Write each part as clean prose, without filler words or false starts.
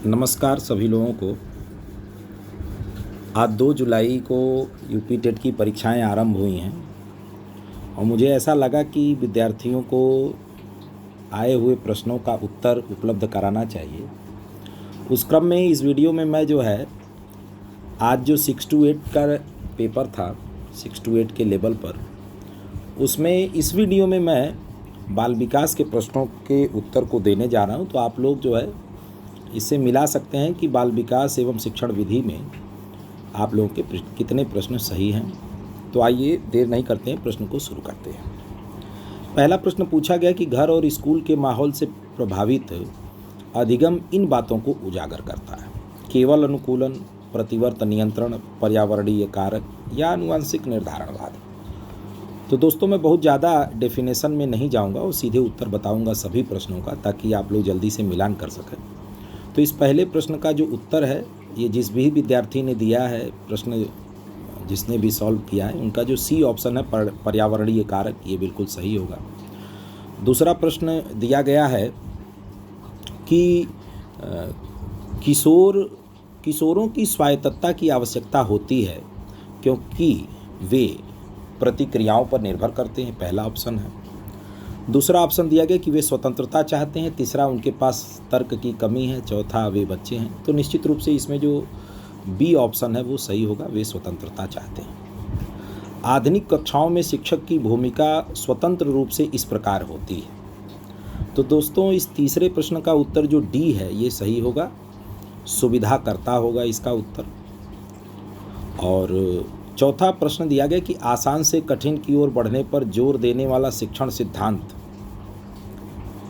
नमस्कार सभी लोगों को। आज 2 जुलाई को यूपी टेट की परीक्षाएं आरंभ हुई हैं और मुझे ऐसा लगा कि विद्यार्थियों को आए हुए प्रश्नों का उत्तर उपलब्ध कराना चाहिए। उस क्रम में इस वीडियो में मैं आज जो 6 to 8 का पेपर था, 6 to 8 के लेवल पर, उसमें इस वीडियो में मैं बाल विकास के प्रश्नों के उत्तर को देने जा रहा हूं। तो आप लोग इससे मिला सकते हैं कि बाल विकास एवं शिक्षण विधि में आप लोगों के कितने प्रश्न सही हैं। तो आइए देर नहीं करते हैं, प्रश्न को शुरू करते हैं। पहला प्रश्न पूछा गया कि घर और स्कूल के माहौल से प्रभावित अधिगम इन बातों को उजागर करता है: केवल अनुकूलन, प्रतिवर्त नियंत्रण, पर्यावरणीय कारक या आनुवंशिक निर्धारणवाद। तो दोस्तों, मैं बहुत ज़्यादा डेफिनेशन में नहीं जाऊंगा और सीधे उत्तर बताऊंगा सभी प्रश्नों का, ताकि आप लोग जल्दी से मिलान कर सकें। तो इस पहले प्रश्न का जो उत्तर है, ये जिस भी विद्यार्थी ने दिया है प्रश्न, जिसने भी सॉल्व किया है, उनका जो सी ऑप्शन है पर्यावरणीय कारक, ये बिल्कुल सही होगा। दूसरा प्रश्न दिया गया है कि किशोरों की स्वायत्तता की आवश्यकता होती है क्योंकि वे प्रतिक्रियाओं पर निर्भर करते हैं, पहला ऑप्शन है। दूसरा ऑप्शन दिया गया कि वे स्वतंत्रता चाहते हैं, तीसरा उनके पास तर्क की कमी है, चौथा वे बच्चे हैं। तो निश्चित रूप से इसमें जो बी ऑप्शन है वो सही होगा, वे स्वतंत्रता चाहते हैं। आधुनिक कक्षाओं में शिक्षक की भूमिका स्वतंत्र रूप से इस प्रकार होती है। तो दोस्तों, इस तीसरे प्रश्न का उत्तर जो डी है ये सही होगा, सुविधाकर्ता होगा इसका उत्तर। और चौथा प्रश्न दिया गया कि आसान से कठिन की ओर बढ़ने पर जोर देने वाला शिक्षण सिद्धांत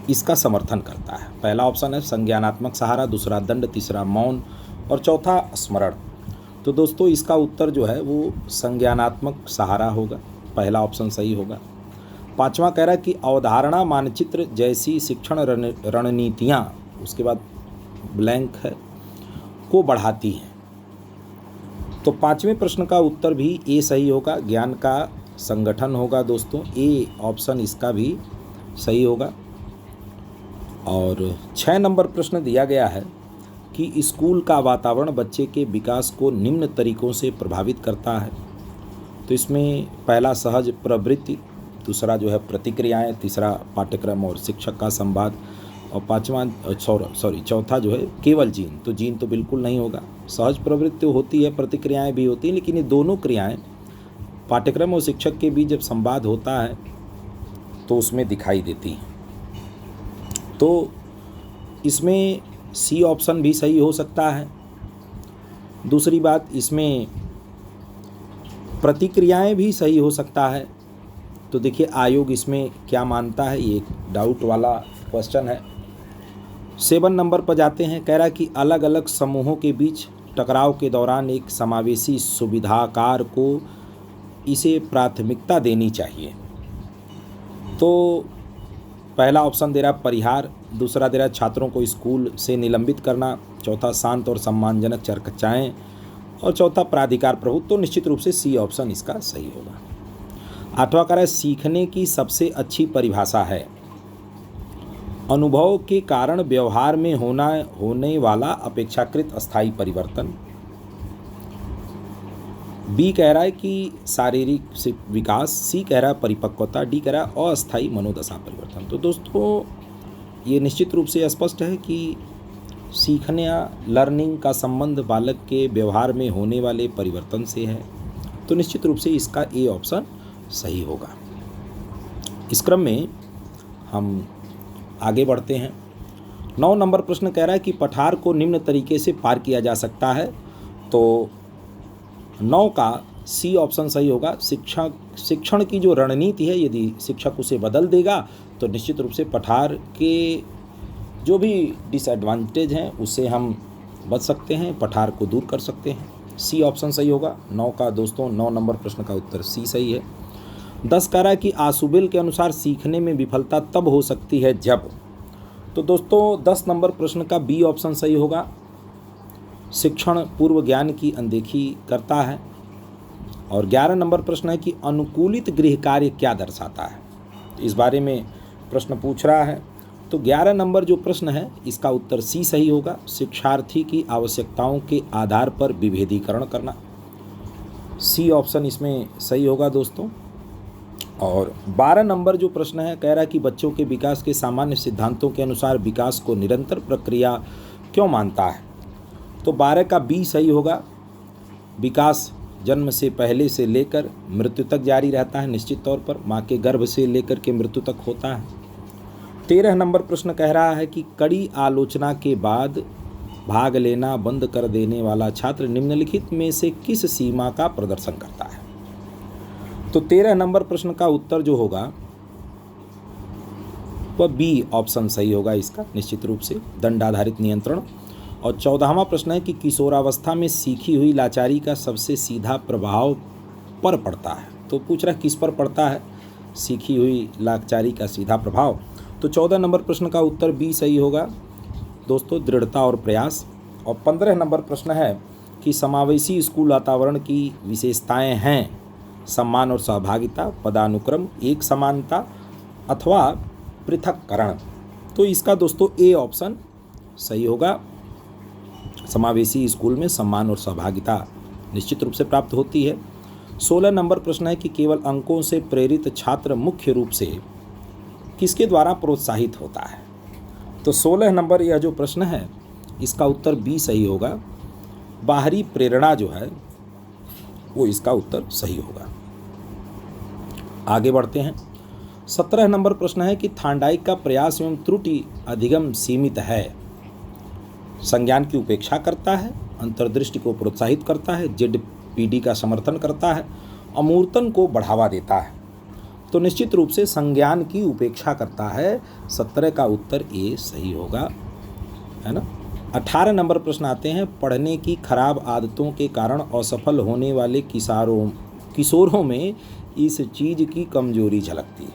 इसका समर्थन करता है। पहला ऑप्शन है संज्ञानात्मक सहारा, दूसरा दंड, तीसरा मौन और चौथा स्मरण। तो दोस्तों, इसका उत्तर जो है वो संज्ञानात्मक सहारा होगा, पहला ऑप्शन सही होगा। पांचवा कह रहा है कि अवधारणा मानचित्र जैसी शिक्षण रणनीतियाँ, उसके बाद ब्लैंक है, को बढ़ाती हैं। तो पांचवें प्रश्न का उत्तर भी ए सही होगा, ज्ञान का संगठन होगा दोस्तों, ए ऑप्शन इसका भी सही होगा। और 6 नंबर प्रश्न दिया गया है कि स्कूल का वातावरण बच्चे के विकास को निम्न तरीकों से प्रभावित करता है। तो इसमें पहला सहज प्रवृत्ति, दूसरा प्रतिक्रियाएं, तीसरा पाठ्यक्रम और शिक्षक का संवाद और चौथा केवल जीन। तो जीन तो बिल्कुल नहीं होगा। सहज प्रवृत्ति तो होती है, प्रतिक्रियाएं भी होती हैं, लेकिन ये दोनों क्रियाएं पाठ्यक्रम और शिक्षक के बीच जब संवाद होता है तो उसमें दिखाई देती हैं। तो इसमें सी ऑप्शन भी सही हो सकता है। दूसरी बात, इसमें प्रतिक्रियाएं भी सही हो सकता है। तो देखिए आयोग इसमें क्या मानता है, ये एक डाउट वाला क्वेश्चन है। 7 नंबर पर जाते हैं, कह रहा है कि अलग अलग समूहों के बीच टकराव के दौरान एक समावेशी सुविधाकार को इसे प्राथमिकता देनी चाहिए। तो पहला ऑप्शन दे रहा परिहार, दूसरा दे रहा छात्रों को स्कूल से निलंबित करना, चौथा शांत और सम्मानजनक चर्चाएं और चौथा प्राधिकार प्रभुत्व। तो निश्चित रूप से सी ऑप्शन इसका सही होगा। 8वां कह रहा है सीखने की सबसे अच्छी परिभाषा है अनुभव के कारण व्यवहार में होने वाला अपेक्षाकृत अस्थायी परिवर्तन। बी कह रहा है कि शारीरिक विकास, सी कह रहा है परिपक्वता, डी कह रहा है अस्थायी मनोदशा परिवर्तन। तो दोस्तों, ये निश्चित रूप से स्पष्ट है कि सीखने या लर्निंग का संबंध बालक के व्यवहार में होने वाले परिवर्तन से है। तो निश्चित रूप से इसका ए ऑप्शन सही होगा। इस क्रम में हम आगे बढ़ते हैं। 9 नंबर प्रश्न कह रहा है कि पठार को निम्न तरीके से पार किया जा सकता है। तो 9 का सी ऑप्शन सही होगा। शिक्षण की जो रणनीति है, यदि शिक्षक उसे बदल देगा तो निश्चित रूप से पठार के जो भी डिसएडवांटेज हैं उससे हम बच सकते हैं, पठार को दूर कर सकते हैं। सी ऑप्शन सही होगा 9 का। दोस्तों, 9 नंबर प्रश्न का उत्तर सी सही है। 10 कह रहा है कि आशुबिल के अनुसार सीखने में विफलता तब हो सकती है जब। तो दोस्तों, 10 नंबर प्रश्न का बी ऑप्शन सही होगा। शिक्षण पूर्व ज्ञान की अनदेखी करता है। और 11 नंबर प्रश्न है कि अनुकूलित गृह कार्य क्या दर्शाता है। इस बारे में प्रश्न पूछ रहा है। तो तो 11 नंबर जो प्रश्न है इसका उत्तर सी सही होगा। शिक्षार्थी की आवश्यकताओं के आधार पर विभेदीकरण करना, सी ऑप्शन इसमें सही होगा दोस्तों। और 12 नंबर जो प्रश्न है कह रहा है कि बच्चों के विकास के सामान्य सिद्धांतों के अनुसार विकास को निरंतर प्रक्रिया क्यों मानता है, तो 12 का बी सही होगा। विकास जन्म से पहले से लेकर मृत्यु तक जारी रहता है, निश्चित तौर पर माँ के गर्भ से लेकर के मृत्यु तक होता है। 13 नंबर प्रश्न कह रहा है कि कड़ी आलोचना के बाद भाग लेना बंद कर देने वाला छात्र निम्नलिखित में से किस सीमा का प्रदर्शन करता है, तो 13 नंबर प्रश्न का उत्तर जो होगा वह बी ऑप्शन सही होगा इसका, निश्चित रूप से दंड आधारित नियंत्रण। और 14वां प्रश्न है कि किशोरावस्था में सीखी हुई लाचारी का सबसे सीधा प्रभाव पर पड़ता है, तो पूछ रहा है किस पर पड़ता है सीखी हुई लाचारी का सीधा प्रभाव, तो 14 नंबर प्रश्न का उत्तर बी सही होगा दोस्तों, दृढ़ता और प्रयास। और 15 नंबर प्रश्न है कि समावेशी स्कूल वातावरण की विशेषताएं हैं सम्मान और सहभागिता, पदानुक्रम, एक समानता अथवा पृथक्करण, तो इसका दोस्तों ए ऑप्शन सही होगा। समावेशी स्कूल में सम्मान और सहभागिता निश्चित रूप से प्राप्त होती है। 16 नंबर प्रश्न है कि केवल अंकों से प्रेरित छात्र मुख्य रूप से किसके द्वारा प्रोत्साहित होता है, तो 16 नंबर यह जो प्रश्न है इसका उत्तर बी सही होगा। बाहरी प्रेरणा जो है वो इसका उत्तर सही होगा। आगे बढ़ते हैं। 17 नंबर प्रश्न है कि थांडाइक का प्रयास एवं त्रुटि अधिगम सीमित है, संज्ञान की उपेक्षा करता है, अंतर्दृष्टि को प्रोत्साहित करता है, जेडपीडी का समर्थन करता है, अमूर्तन को बढ़ावा देता है, तो निश्चित रूप से संज्ञान की उपेक्षा करता है। 17 का उत्तर ए सही होगा, है ना। 18 नंबर प्रश्न आते हैं, पढ़ने की खराब आदतों के कारण असफल होने वाले किशोरों में इस चीज़ की कमजोरी झलकती है,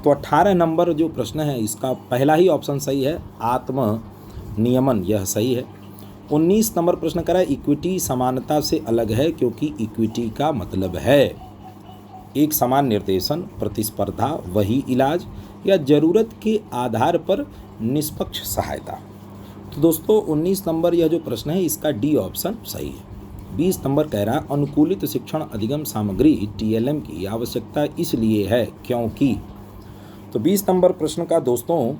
तो 18 नंबर जो प्रश्न है इसका पहला ही ऑप्शन सही है, आत्म नियमन, यह सही है। 19 नंबर प्रश्न करा इक्विटी समानता से अलग है क्योंकि इक्विटी का मतलब है एक समान निर्देशन, प्रतिस्पर्धा, वही इलाज या जरूरत के आधार पर निष्पक्ष सहायता, तो दोस्तों 19 नंबर यह जो प्रश्न है इसका डी ऑप्शन सही है। 20 नंबर कह रहा है अनुकूलित शिक्षण अधिगम सामग्री TLM की आवश्यकता इसलिए है क्योंकि, तो 20 नंबर प्रश्न का दोस्तों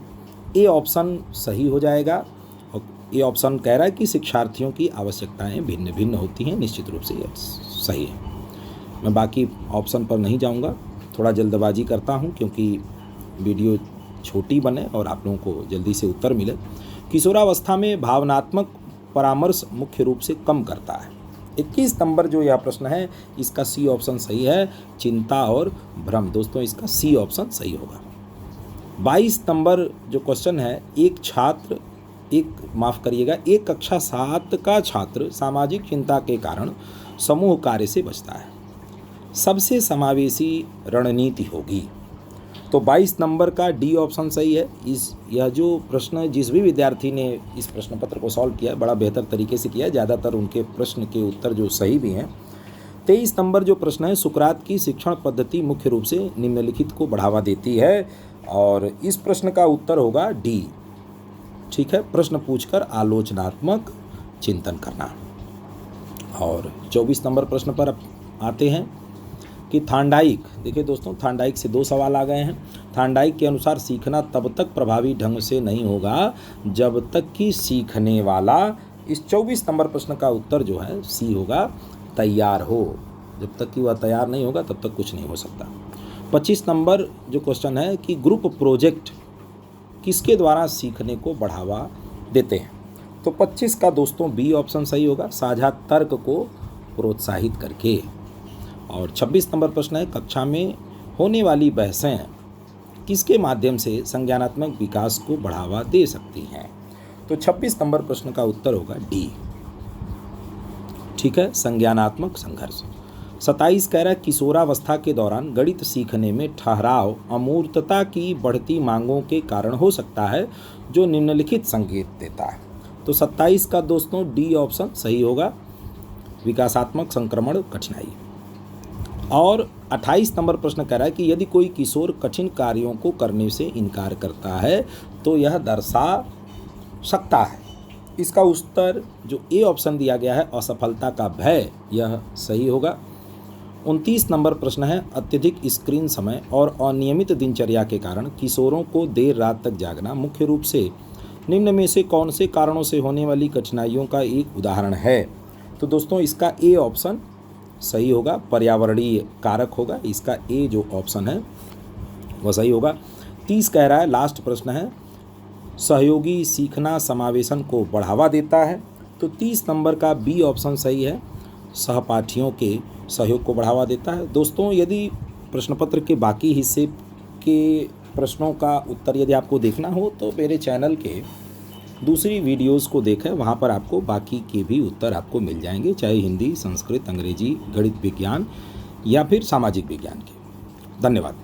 ए ऑप्शन सही हो जाएगा। और ए ऑप्शन कह रहा है कि शिक्षार्थियों की आवश्यकताएं भिन्न भिन्न होती हैं, निश्चित रूप से यह सही है। मैं बाकी ऑप्शन पर नहीं जाऊंगा, थोड़ा जल्दबाजी करता हूं क्योंकि वीडियो छोटी बने और आप लोगों को जल्दी से उत्तर मिले। किशोरावस्था में भावनात्मक परामर्श मुख्य रूप से कम करता है। 21 नंबर जो यह प्रश्न है इसका सी ऑप्शन सही है, चिंता और भ्रम, दोस्तों इसका सी ऑप्शन सही होगा। 22 नंबर जो क्वेश्चन है, एक कक्षा 7 का छात्र सामाजिक चिंता के कारण समूह कार्य से बचता है, सबसे समावेशी रणनीति होगी, तो 22 नंबर का डी ऑप्शन सही है। यह जो प्रश्न जिस भी विद्यार्थी ने इस प्रश्न पत्र को सॉल्व किया बड़ा बेहतर तरीके से किया, ज़्यादातर उनके प्रश्न के उत्तर जो सही भी हैं। 23 नंबर जो प्रश्न है, सुकरात की शिक्षण पद्धति मुख्य रूप से निम्नलिखित को बढ़ावा देती है, और इस प्रश्न का उत्तर होगा डी, ठीक है, प्रश्न पूछकर आलोचनात्मक चिंतन करना। और 24 नंबर प्रश्न पर आते हैं कि थांडाइक, देखिए दोस्तों थांडाइक से 2 सवाल आ गए हैं। थांडाइक के अनुसार सीखना तब तक प्रभावी ढंग से नहीं होगा जब तक कि सीखने वाला, इस 24 नंबर प्रश्न का उत्तर जो है सी होगा, तैयार हो, जब तक कि वह तैयार नहीं होगा तब तक कुछ नहीं हो सकता। 25 नंबर जो क्वेश्चन है कि ग्रुप प्रोजेक्ट किसके द्वारा सीखने को बढ़ावा देते हैं, तो 25 का दोस्तों बी ऑप्शन सही होगा, साझा तर्क को प्रोत्साहित करके। और 26 नंबर प्रश्न है, कक्षा में होने वाली बहसें किसके माध्यम से संज्ञानात्मक विकास को बढ़ावा दे सकती हैं, तो 26 नंबर प्रश्न का उत्तर होगा डी, ठीक है, संज्ञानात्मक संघर्ष। 27 कह रहा है किशोरावस्था के दौरान गणित सीखने में ठहराव अमूर्तता की बढ़ती मांगों के कारण हो सकता है जो निम्नलिखित संकेत देता है, तो 27 का दोस्तों डी ऑप्शन सही होगा, विकासात्मक संक्रमण कठिनाई। और 28 नंबर प्रश्न कह रहा है कि यदि कोई किशोर कठिन कार्यों को करने से इनकार करता है तो यह दर्शा सकता है। इसका उत्तर जो ए ऑप्शन दिया गया है, असफलता का भय, यह सही होगा। 29 नंबर प्रश्न है, अत्यधिक स्क्रीन समय और अनियमित दिनचर्या के कारण किशोरों को देर रात तक जागना मुख्य रूप से निम्न में से कौन से कारणों से होने वाली कठिनाइयों का एक उदाहरण है? तो दोस्तों इसका ए ऑप्शन सही होगा, पर्यावरणीय कारक होगा। इसका ए जो ऑप्शन है वह सही होगा। 30 कह रहा है, लास्ट प्रश्न है, सहयोगी सीखना समावेशन को बढ़ावा देता है। तो 30 नंबर का बी ऑप्शन सही है, सहपाठियों के सहयोग को बढ़ावा देता है। दोस्तों यदि प्रश्न पत्र के बाकी हिस्से के प्रश्नों का उत्तर यदि आपको देखना हो तो मेरे चैनल के दूसरी वीडियोस को देखें, वहाँ पर आपको बाकी के भी उत्तर आपको मिल जाएंगे, चाहे हिंदी, संस्कृत, अंग्रेजी, गणित विज्ञान या फिर सामाजिक विज्ञान के। धन्यवाद।